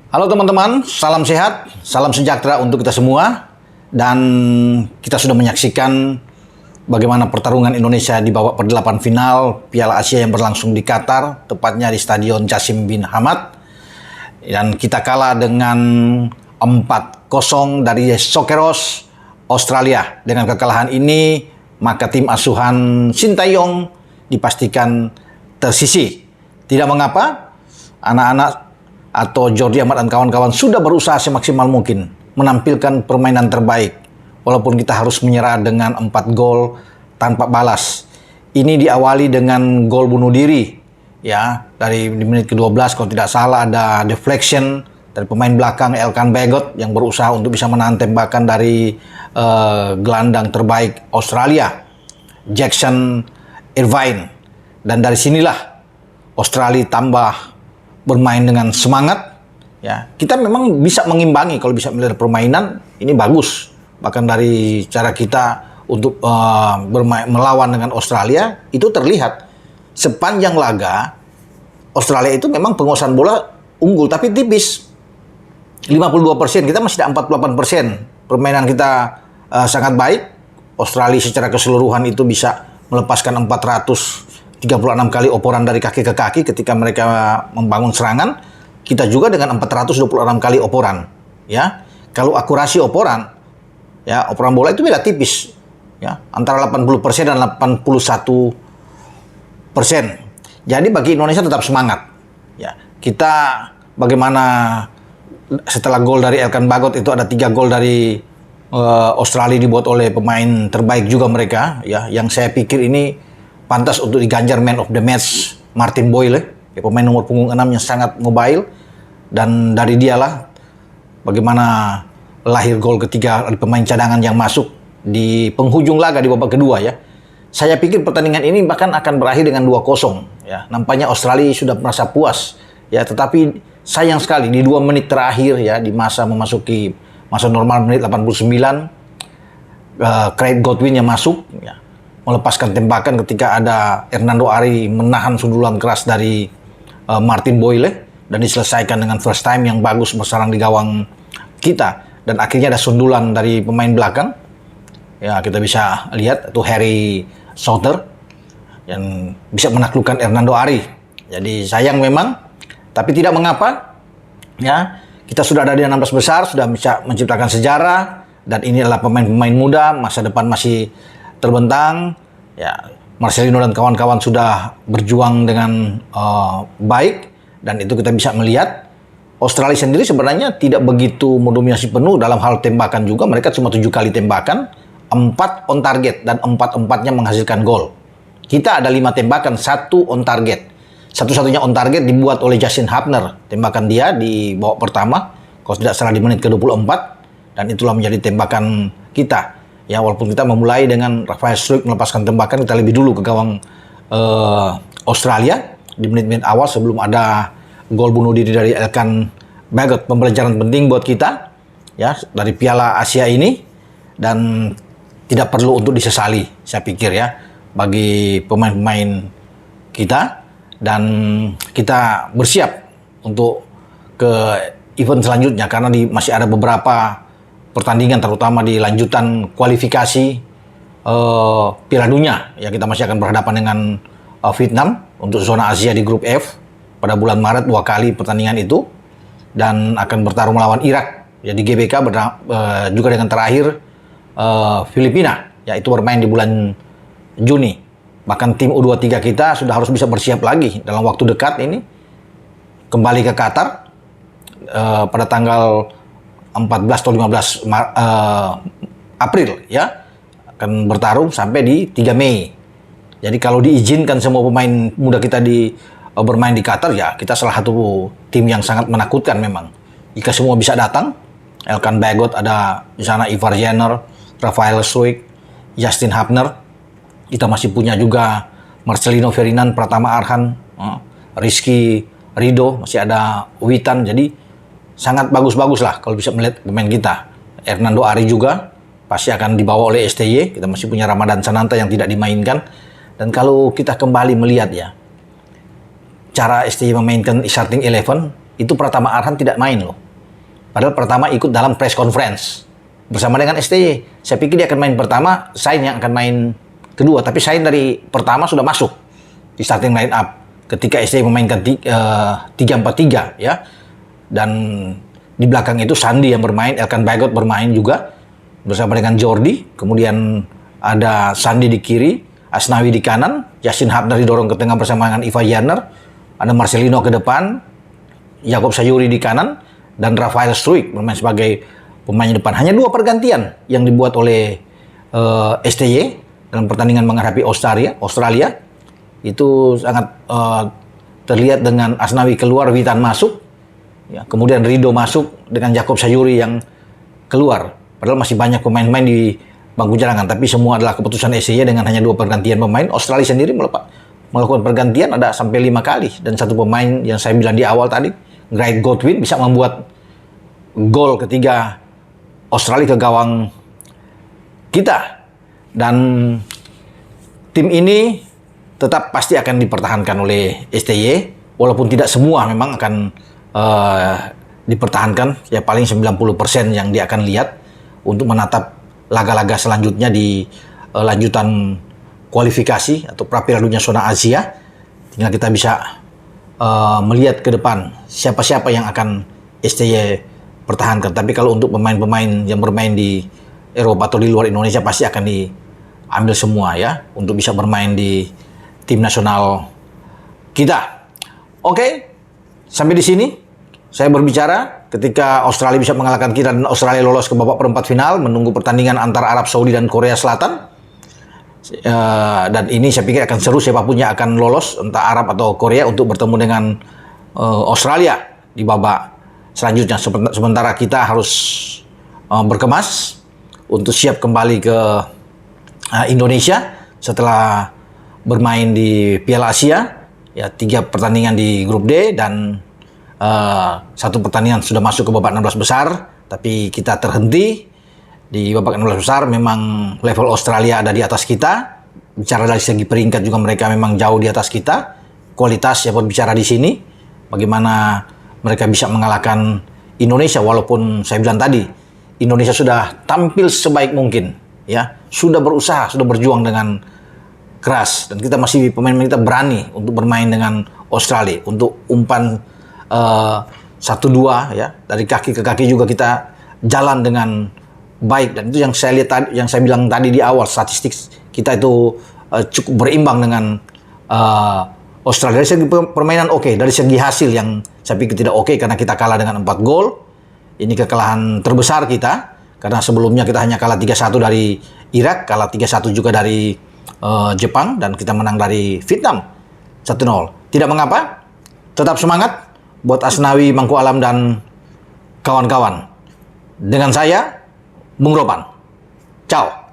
Halo teman-teman, salam sehat, salam sejahtera untuk kita semua. Dan kita sudah menyaksikan bagaimana pertarungan Indonesia di babak per-8 final Piala Asia yang berlangsung di Qatar, tepatnya di Stadion Jassim bin Hamad. Dan kita kalah dengan 4-0 dari Socceroos, Australia. Dengan kekalahan ini, maka tim asuhan Sintayong dipastikan tersisih. Tidak mengapa, anak-anak atau Jordi Amat dan kawan-kawan sudah berusaha semaksimal mungkin menampilkan permainan terbaik. Walaupun kita harus menyerah dengan 4 gol tanpa balas. Ini diawali dengan gol bunuh diri. Ya, dari di menit ke-12 kalau tidak salah ada deflection dari pemain belakang Elkan Bagot yang berusaha untuk bisa menahan tembakan dari gelandang terbaik Australia, Jackson Irvine. Dan dari sinilah Australia tambah bermain dengan semangat. Ya, kita memang bisa mengimbangi kalau bisa melihat permainan ini bagus. Bahkan dari cara kita untuk melawan dengan Australia itu terlihat sepanjang laga Australia itu memang penguasaan bola unggul tapi tipis. 52%, kita masih ada 48%. Permainan kita sangat baik. Australia secara keseluruhan itu bisa melepaskan 436 kali operan dari kaki ke kaki ketika mereka membangun serangan. Kita juga dengan 426 kali operan. Ya, kalau akurasi operan, ya operan bola itu beda tipis. Ya, antara 80% dan 81%. Jadi bagi Indonesia tetap semangat. Ya, kita bagaimana setelah gol dari Elkan Bagot itu ada 3 gol dari Australia dibuat oleh pemain terbaik juga mereka. Ya, yang saya pikir ini pantas untuk diganjar man of the match Martin Boyle, ya, pemain nomor punggung 6 yang sangat mobile. Dan dari dialah bagaimana lahir gol ketiga dari pemain cadangan yang masuk di penghujung laga di babak kedua ya. Saya pikir pertandingan ini bahkan akan berakhir dengan 2-0 ya. Nampaknya Australia sudah merasa puas ya, tetapi sayang sekali di 2 menit terakhir ya, di masa memasuki masa normal menit 89, Craig Godwin yang masuk ya, melepaskan tembakan ketika ada Hernando Ari menahan sundulan keras dari Martin Boyle dan diselesaikan dengan first time yang bagus bersarang di gawang kita. Dan akhirnya ada sundulan dari pemain belakang. Ya, kita bisa lihat itu Harry Souther yang bisa menaklukkan Hernando Ari. Jadi sayang memang, tapi tidak mengapa. Ya, kita sudah ada di 16 besar, sudah bisa menciptakan sejarah, dan ini adalah pemain-pemain muda, masa depan masih terbentang. Ya, Marcelino dan kawan-kawan sudah berjuang dengan baik. Dan itu kita bisa melihat Australia sendiri sebenarnya tidak begitu mendominasi penuh dalam hal tembakan juga. Mereka cuma 7 kali tembakan, 4 on target, dan 4-4-nya menghasilkan gol. Kita ada 5 tembakan, 1 on target. Satu-satunya on target dibuat oleh Justin Hapner. Tembakan dia di babak pertama, kalau tidak salah di menit ke-24. Dan itulah menjadi tembakan kita. Ya, walaupun kita memulai dengan Rafael Struijk melepaskan tembakan, kita lebih dulu ke gawang Australia di menit-menit awal sebelum ada gol bunuh diri dari Elkan Bagot. Pembelajaran penting buat kita ya dari Piala Asia ini, dan tidak perlu untuk disesali saya pikir ya bagi pemain-pemain kita, dan kita bersiap untuk ke event selanjutnya karena masih ada beberapa pertandingan terutama di lanjutan kualifikasi Piala Dunia ya. Kita masih akan berhadapan dengan Vietnam untuk zona Asia di grup F pada bulan Maret 2 kali pertandingan itu, dan akan bertarung melawan Irak ya di GBK juga dengan terakhir Filipina yaitu bermain di bulan Juni. Bahkan tim U23 kita sudah harus bisa bersiap lagi dalam waktu dekat ini kembali ke Qatar pada tanggal 14 atau 15 April ya, akan bertarung sampai di 3 Mei. Jadi kalau diizinkan semua pemain muda kita bermain di Qatar ya, kita salah satu tim yang sangat menakutkan memang. Jika semua bisa datang, Elkan Bagot ada di sana, Ivar Jenner, Rafael Struijk, Justin Hapner. Kita masih punya juga Marcelino Ferdinand, Pratama Arhan, Rizky Ridho, masih ada Witan. Jadi sangat bagus-bagus lah kalau bisa melihat pemain kita. Hernando Ari juga pasti akan dibawa oleh STY. Kita masih punya Ramadan Sananta yang tidak dimainkan. Dan kalau kita kembali melihat ya, cara STY memainkan starting 11, itu Pratama Arhan tidak main loh. Padahal Pratama ikut dalam press conference bersama dengan STY. Saya pikir dia akan main pertama, Sain yang akan main kedua. Tapi Sain dari pertama sudah masuk di starting line up ketika STY memainkan 3-4-3 ya. Dan di belakang itu Sandi yang bermain, Elkan Bagot bermain juga bersama dengan Jordi. Kemudian ada Sandi di kiri, Asnawi di kanan, Yasin Habdar didorong ke tengah bersama dengan Iva Janner. Ada Marcelino ke depan, Jakob Sayuri di kanan, dan Rafael Struijk bermain sebagai pemain depan. Hanya 2 pergantian yang dibuat oleh STY dalam pertandingan menghadapi Australia. Itu sangat terlihat dengan Asnawi keluar, Witan masuk. Ya, kemudian Rido masuk dengan Jakob Sayuri yang keluar. Padahal masih banyak pemain-pemain di bangku cadangan, tapi semua adalah keputusan SCY dengan hanya 2 pergantian pemain. Australia sendiri melakukan pergantian ada sampai 5 kali. Dan satu pemain yang saya bilang di awal tadi, Greg Godwin, bisa membuat gol ketiga Australia ke gawang kita. Dan tim ini tetap pasti akan dipertahankan oleh STY, walaupun tidak semua memang akan dipertahankan, ya paling 90% yang dia akan lihat untuk menatap laga-laga selanjutnya di lanjutan kualifikasi atau pra Piala Dunia zona Asia. Tinggal kita bisa melihat ke depan siapa-siapa yang akan STY pertahankan. Tapi kalau untuk pemain-pemain yang bermain di Eropa atau di luar Indonesia pasti akan diambil semua ya untuk bisa bermain di tim nasional kita. Oke, sampai di sini saya berbicara ketika Australia bisa mengalahkan kita dan Australia lolos ke babak perempat final, menunggu pertandingan antara Arab Saudi dan Korea Selatan. Dan ini saya pikir akan seru, siapapun yang akan lolos, entah Arab atau Korea, untuk bertemu dengan Australia di babak selanjutnya. Sementara kita harus berkemas untuk siap kembali ke Indonesia setelah bermain di Piala Asia. Ya, 3 pertandingan di grup D dan 1 pertandingan sudah masuk ke babak 16 besar, tapi kita terhenti di babak 16 besar. Memang level Australia ada di atas kita. Bicara dari segi peringkat juga mereka memang jauh di atas kita. Kualitas ya berbicara di sini. Bagaimana mereka bisa mengalahkan Indonesia, walaupun saya bilang tadi Indonesia sudah tampil sebaik mungkin, ya sudah berusaha, sudah berjuang dengan keras, dan kita masih pemain-pemain kita berani untuk bermain dengan Australia untuk umpan 1-2 ya, dari kaki ke kaki juga kita jalan dengan baik. Dan itu yang saya lihat tadi, yang saya bilang tadi di awal, statistik kita itu cukup berimbang dengan Australia. Dari segi permainan oke, dari segi hasil yang saya pikir tidak oke karena kita kalah dengan 4 gol. Ini kekalahan terbesar kita karena sebelumnya kita hanya kalah 3-1 dari Irak, kalah 3-1 juga dari Jepang, dan kita menang dari Vietnam 1-0. Tidak mengapa, tetap semangat buat Asnawi, Mangku Alam, dan kawan-kawan. Dengan saya, Bung Ropan. Ciao.